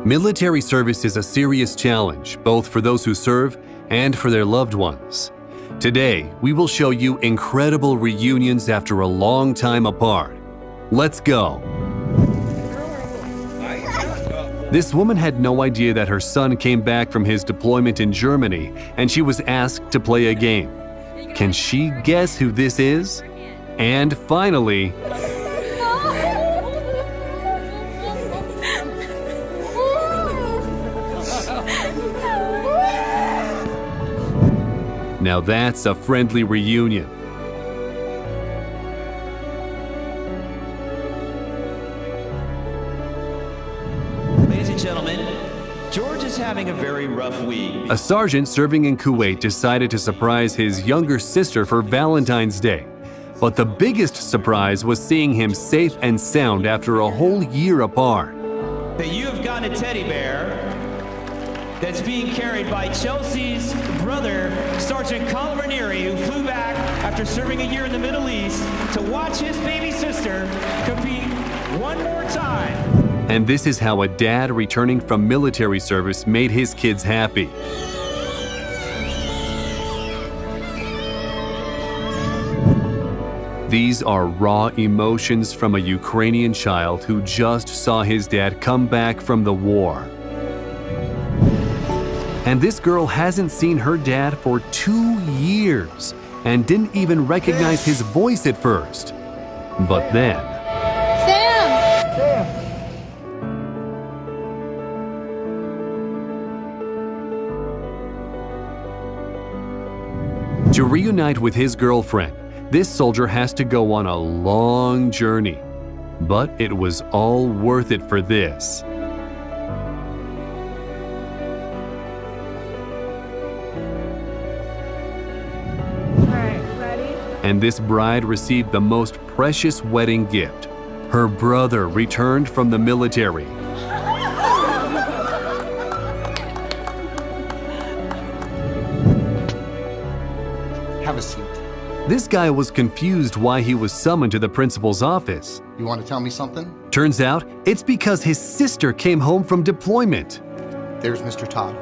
Military service is a serious challenge, both for those who serve and for their loved ones. Today, we will show you incredible reunions after a long time apart. Let's go! This woman had no idea that her son came back from his deployment in Germany, and she was asked to play a game. Can she guess who this is? And finally, now that's a friendly reunion. Ladies and gentlemen, George is having a very rough week. A sergeant serving in Kuwait decided to surprise his younger sister for Valentine's Day. But the biggest surprise was seeing him safe and sound after a whole year apart. That you have gotten a teddy bear that's being carried by Chelsea's brother, Sergeant Colin Ranieri, who flew back after serving a year in the Middle East to watch his baby sister compete one more time. And this is how a dad returning from military service made his kids happy. These are raw emotions from a Ukrainian child who just saw his dad come back from the war. And this girl hasn't seen her dad for 2 years and didn't even recognize his voice at first. But then, to reunite with his girlfriend, this soldier has to go on a long journey. But it was all worth it for this. And this bride received the most precious wedding gift. Her brother returned from the military. Have a seat. This guy was confused why he was summoned to the principal's office. You want to tell me something? Turns out, it's because his sister came home from deployment. There's Mr. Todd.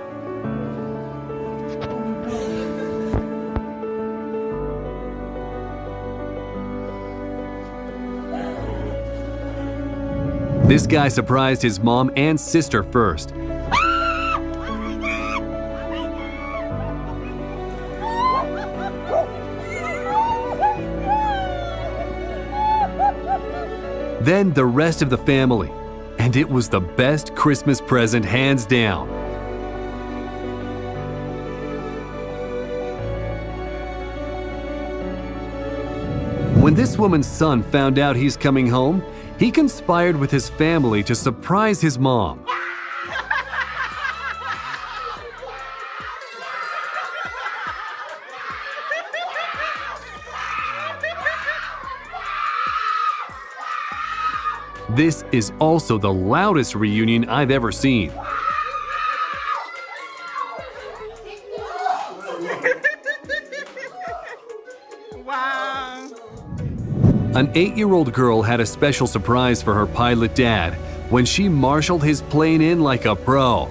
This guy surprised his mom and sister first. Then the rest of the family. And it was the best Christmas present hands down. When this woman's son found out he's coming home, he conspired with his family to surprise his mom. This is also the loudest reunion I've ever seen. Wow. An 8-year-old girl had a special surprise for her pilot dad when she marshaled his plane in like a pro.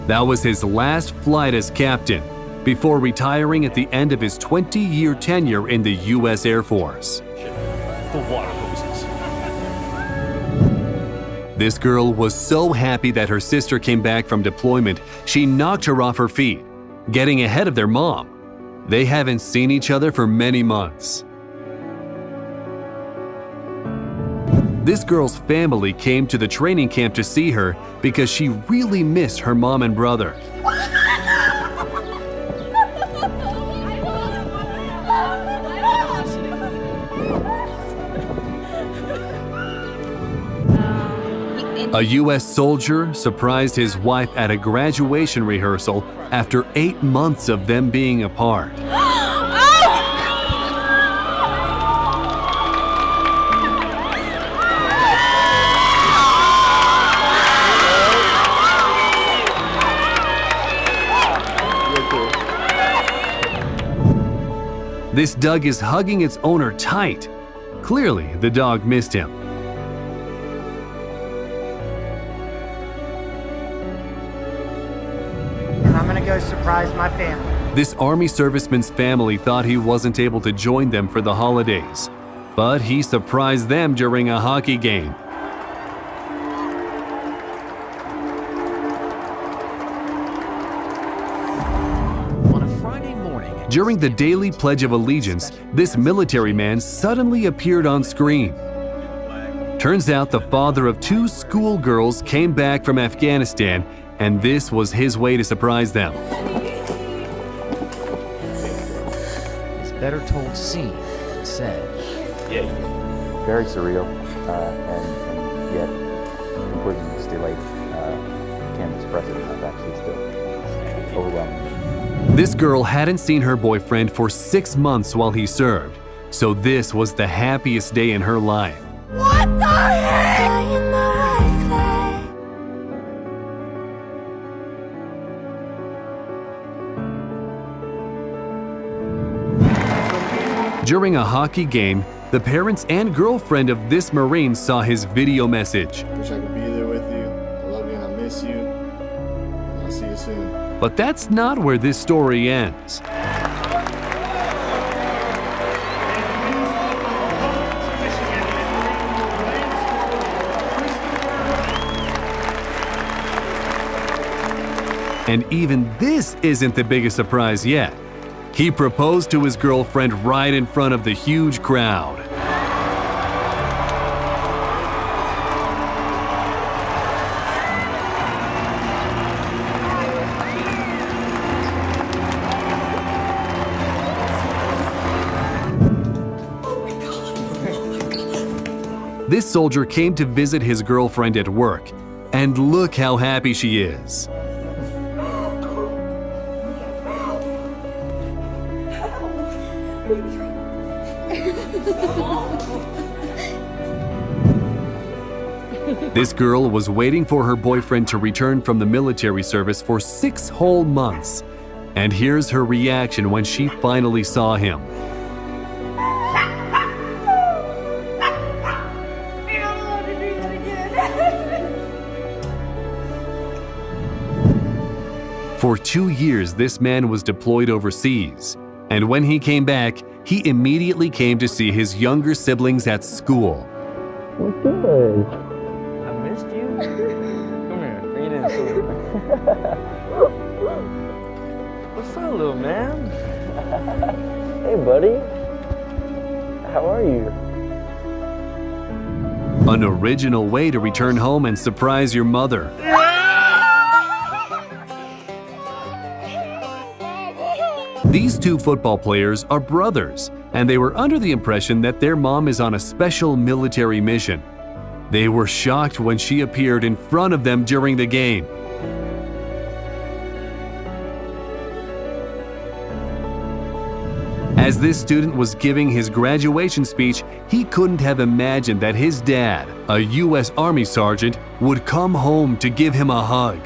That was his last flight as captain, before retiring at the end of his 20-year tenure in the U.S. Air Force. For water hoses. This girl was so happy that her sister came back from deployment, she knocked her off her feet, getting ahead of their mom. They haven't seen each other for many months. This girl's family came to the training camp to see her because she really missed her mom and brother. A U.S. soldier surprised his wife at a graduation rehearsal after 8 months of them being apart. This Doug is hugging its owner tight. Clearly, the dog missed him. gonna go surprise my family. This Army serviceman's family thought he wasn't able to join them for the holidays, but he surprised them during a hockey game. On a Friday morning, During the daily Pledge of Allegiance, this military man suddenly appeared on screen. Turns out the father of 2 schoolgirls came back from Afghanistan, and this was his way to surprise them. it's better told seen than said. Very surreal, and yet completely stimulated. Can't express it enough. Actually, still overwhelming. This girl hadn't seen her boyfriend for 6 months while he served, so this was the happiest day in her life. What the heck? During a hockey game, the parents and girlfriend of this Marine saw his video message. Wish I could be there with you. I love you and I miss you. And I'll see you soon. But that's not where this story ends. And even this isn't the biggest surprise yet. He proposed to his girlfriend right in front of the huge crowd. This soldier came to visit his girlfriend at work, and look how happy she is. This girl was waiting for her boyfriend to return from the military service for 6 whole months. And here's her reaction when she finally saw him. For 2 years, this man was deployed overseas. And when he came back, he immediately came to see his younger siblings at school. What's good? I missed you. Come here, bring it in. What's up, little man? Hey, buddy. How are you? An original way to return home and surprise your mother. These 2 football players are brothers, and they were under the impression that their mom is on a special military mission. They were shocked when she appeared in front of them during the game. As this student was giving his graduation speech, he couldn't have imagined that his dad, a U.S. Army sergeant, would come home to give him a hug.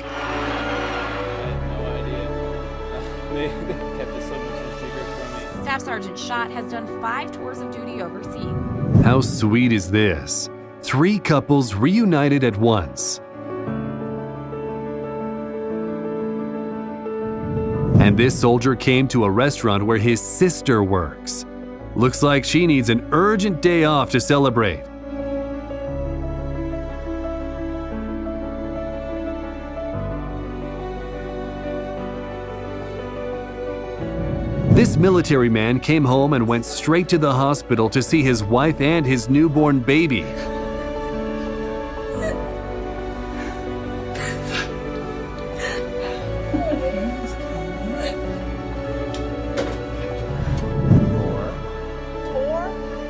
Staff Sergeant Schott has done 5 tours of duty overseas. How sweet is this? 3 couples reunited at once. And this soldier came to a restaurant where his sister works. Looks like she needs an urgent day off to celebrate. This military man came home and went straight to the hospital to see his wife and his newborn baby.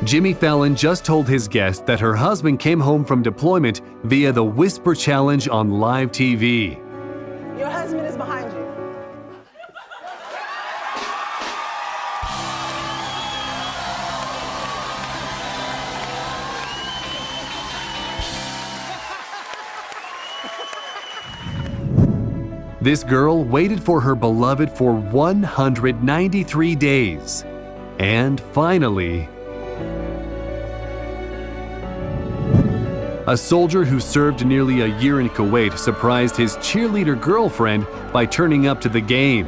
Jimmy Fallon just told his guest that her husband came home from deployment via the Whisper Challenge on live TV. Your husband is behind you. This girl waited for her beloved for 193 days. And finally, A soldier who served nearly a year in Kuwait surprised his cheerleader girlfriend by turning up to the game.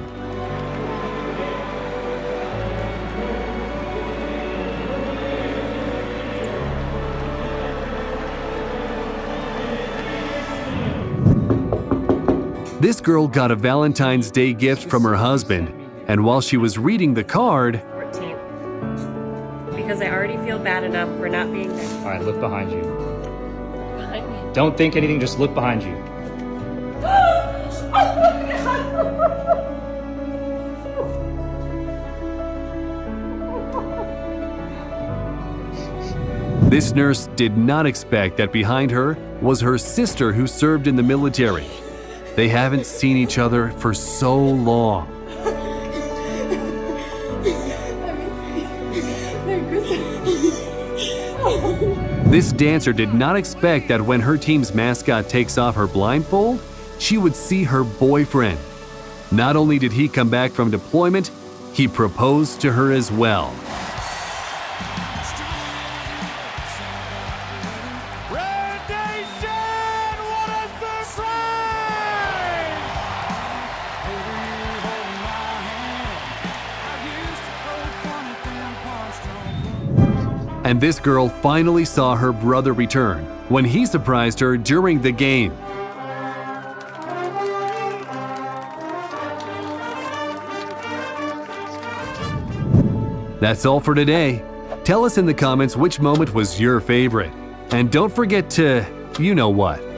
This girl got a Valentine's Day gift from her husband, and while she was reading the card, 14th. Because I already feel bad enough for not being there. All right, look behind you. Behind me. Don't think anything, just look behind you. this nurse did not expect that behind her was her sister who served in the military. They haven't seen each other for so long. This dancer did not expect that when her team's mascot takes off her blindfold, she would see her boyfriend. Not only did he come back from deployment, he proposed to her as well. And this girl finally saw her brother return when he surprised her during the game. That's all for today. Tell us in the comments which moment was your favorite. And don't forget to, you know what.